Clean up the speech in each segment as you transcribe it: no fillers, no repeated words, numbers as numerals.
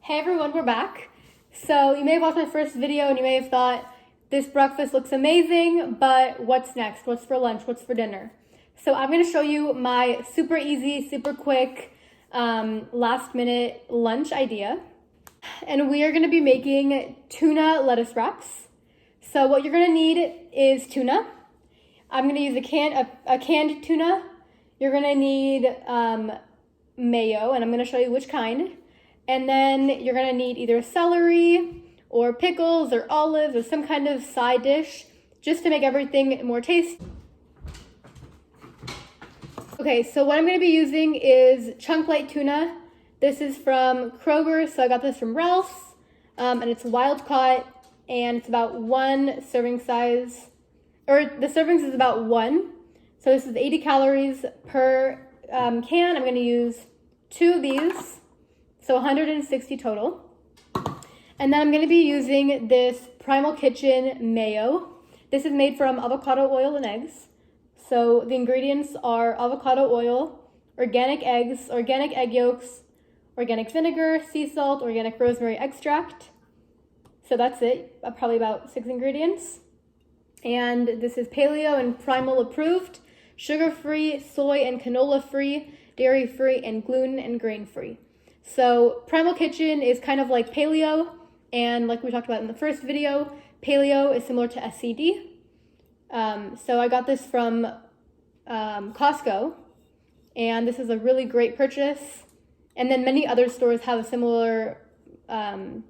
Hey everyone, we're back. So you may have watched my first video and you may have thought, this breakfast looks amazing, but what's next? What's for lunch? What's for dinner? So I'm gonna show you my super easy, super quick, last minute lunch idea. And we are gonna be making tuna lettuce wraps. So what you're gonna need is tuna. I'm gonna use a canned tuna. You're gonna need mayo, and I'm gonna show you which kind. And then you're gonna need either celery or pickles or olives or some kind of side dish just to make everything more tasty. Okay, so what I'm gonna be using is chunk light tuna. This is from Kroger, so I got this from Ralph's, and it's wild caught, and it's about one serving size, or the servings is about one. So this is 80 calories per can. I'm gonna use 2 of these. So 160 total. And then I'm gonna be using this Primal Kitchen mayo. This is made from avocado oil and eggs. So the ingredients are avocado oil, organic eggs, organic egg yolks, organic vinegar, sea salt, organic rosemary extract. So that's it, probably about 6 ingredients. And this is paleo and Primal approved, sugar-free, soy and canola-free, dairy-free, and gluten and grain-free. So Primal Kitchen is kind of like paleo, and like we talked about in the first video, paleo is similar to SCD. So I got this from Costco, and this is a really great purchase. And then many other stores have a similar type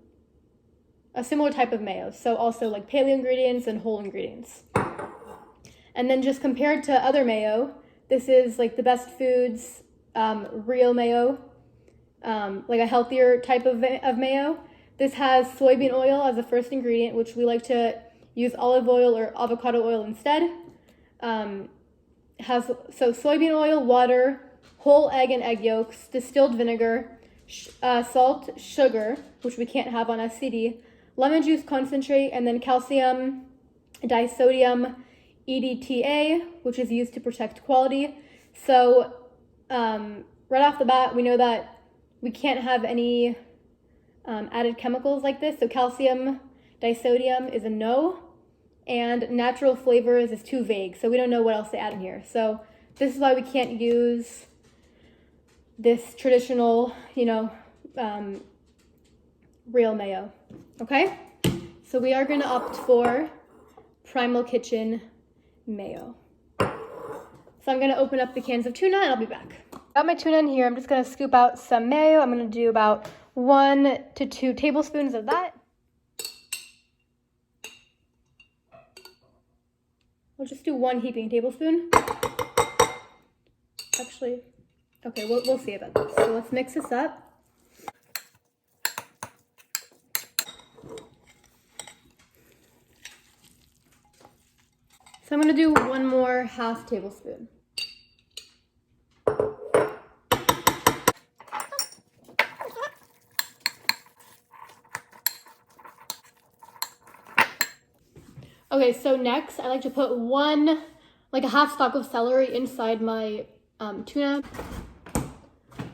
of mayo, so also like paleo ingredients and whole ingredients. And then just compared to other mayo, this is like the Best Foods real mayo. Like a healthier type of mayo. This has soybean oil as the first ingredient, which we like to use olive oil or avocado oil instead. So soybean oil, water, whole egg and egg yolks, distilled vinegar, salt, sugar, which we can't have on SCD, lemon juice concentrate, and then calcium disodium EDTA, which is used to protect quality. So right off the bat, we know that we can't have any added chemicals like this. So calcium disodium is a no, and natural flavors is too vague. So we don't know what else to add in here. So this is why we can't use this traditional, real mayo. Okay? So we are gonna opt for Primal Kitchen mayo. So I'm gonna open up the cans of tuna and I'll be back. Got my tuna in here. I'm just gonna scoop out some mayo. I'm gonna do about 1 to 2 tablespoons of that. We'll just do 1 heaping tablespoon. Actually, okay, we'll see about this. So let's mix this up. So I'm gonna do 1 more half tablespoon. Okay, so next I like to put a half stalk of celery inside my tuna.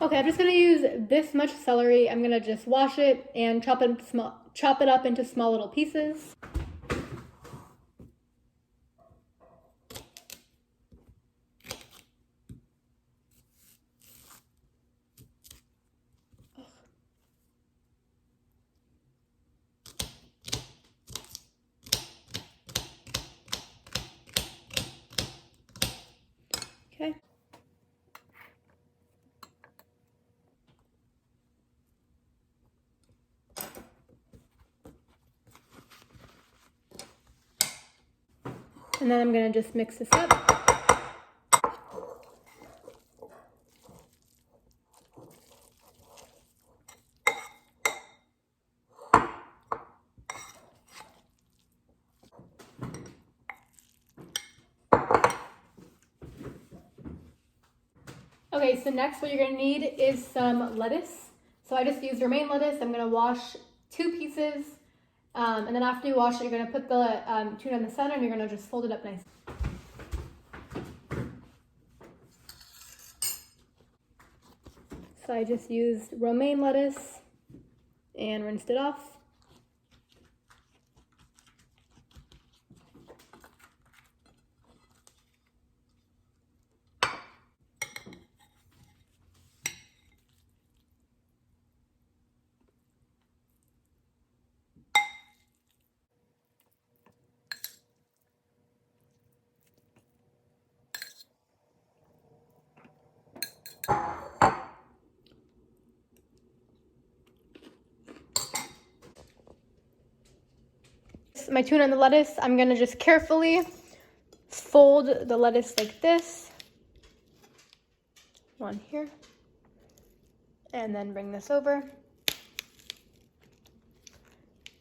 Okay, I'm just gonna use this much celery. I'm gonna just wash it and chop it up into small little pieces. Okay. And then I'm gonna just mix this up. Okay, so next what you're gonna need is some lettuce. So I just used romaine lettuce. I'm gonna wash 2 pieces. And then after you wash it, you're gonna put the tuna in the center and you're gonna just fold it up nice. So I just used romaine lettuce and rinsed it off. My tuna and the lettuce, I'm gonna just carefully fold the lettuce like this. One here. And then bring this over.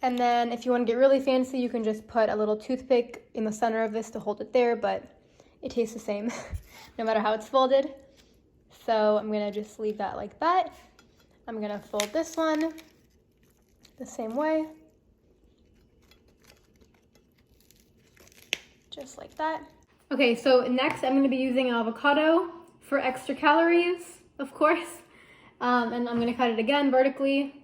And then if you want to get really fancy, you can just put a little toothpick in the center of this to hold it there, but it tastes the same no matter how it's folded. So I'm gonna just leave that like that. I'm gonna fold this one the same way. Just like that. Okay, so next I'm gonna be using avocado for extra calories, of course. And I'm gonna cut it again vertically.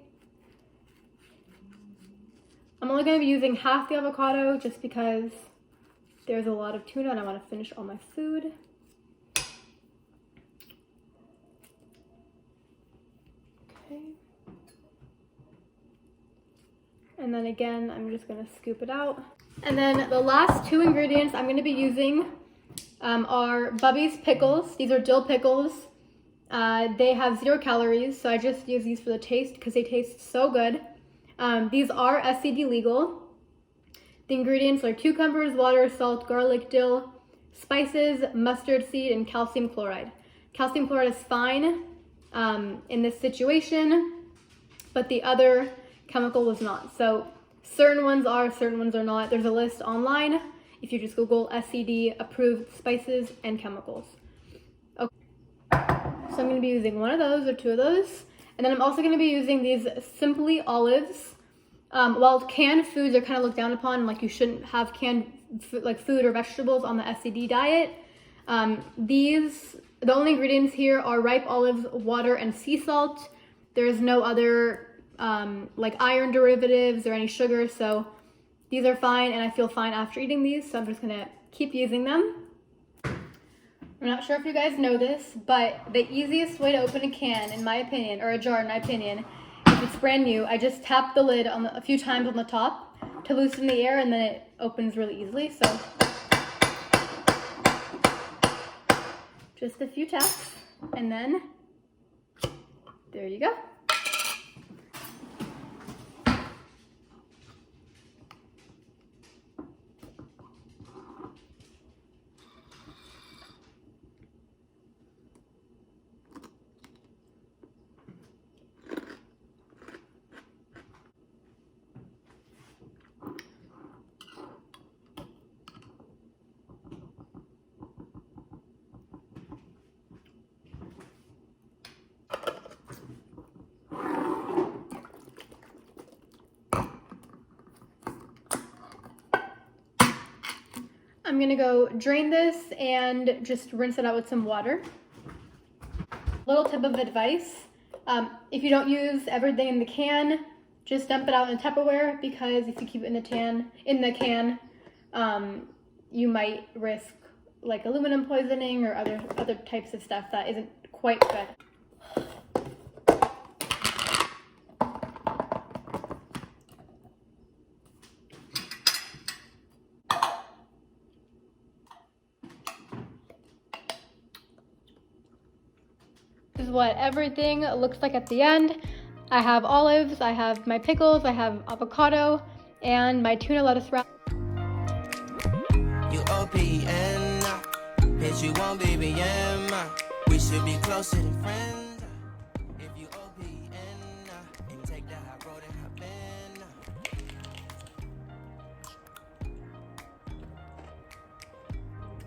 I'm only gonna be using half the avocado just because there's a lot of tuna and I wanna finish all my food. Okay. And then again, I'm just gonna scoop it out. And then the last two ingredients I'm going to be using are Bubby's Pickles. These are dill pickles. They have 0 calories, so I just use these for the taste because they taste so good. These are SCD legal. The ingredients are cucumbers, water, salt, garlic, dill, spices, mustard seed, and calcium chloride. Calcium chloride is fine in this situation, but the other chemical was not. So certain ones are, certain ones are not. There's a list online if you just Google SCD approved spices and chemicals. Okay. So I'm going to be using one of those or two of those. And then I'm also going to be using these Simply olives. While canned foods are kind of looked down upon, like you shouldn't have canned food or vegetables on the SCD diet, the only ingredients here are ripe olives, water, and sea salt. There's no other like iron derivatives or any sugar, so these are fine, and I feel fine after eating these, so I'm just gonna keep using them. I'm not sure if you guys know this, but the easiest way to open a can, in my opinion, or a jar, in my opinion, if it's brand new, I just tap the lid on a few times on the top to loosen the air, and then it opens really easily. So just a few taps, and then there you go. I'm gonna go drain this and just rinse it out with some water. Little tip of advice, if you don't use everything in the can, just dump it out in a Tupperware, because if you keep it in the can, you might risk like aluminum poisoning or other types of stuff that isn't quite good. This is what everything looks like at the end. I have olives, I have my pickles, I have avocado, and my tuna lettuce wrap. You OPN, bitch, you won't BBM. We should be closer than friends. If you OPN, and take the high road and hop in.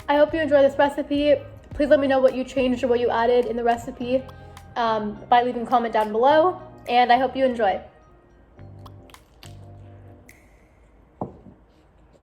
I hope you enjoy this recipe. Please let me know what you changed or what you added in the recipe by leaving a comment down below, and I hope you enjoy.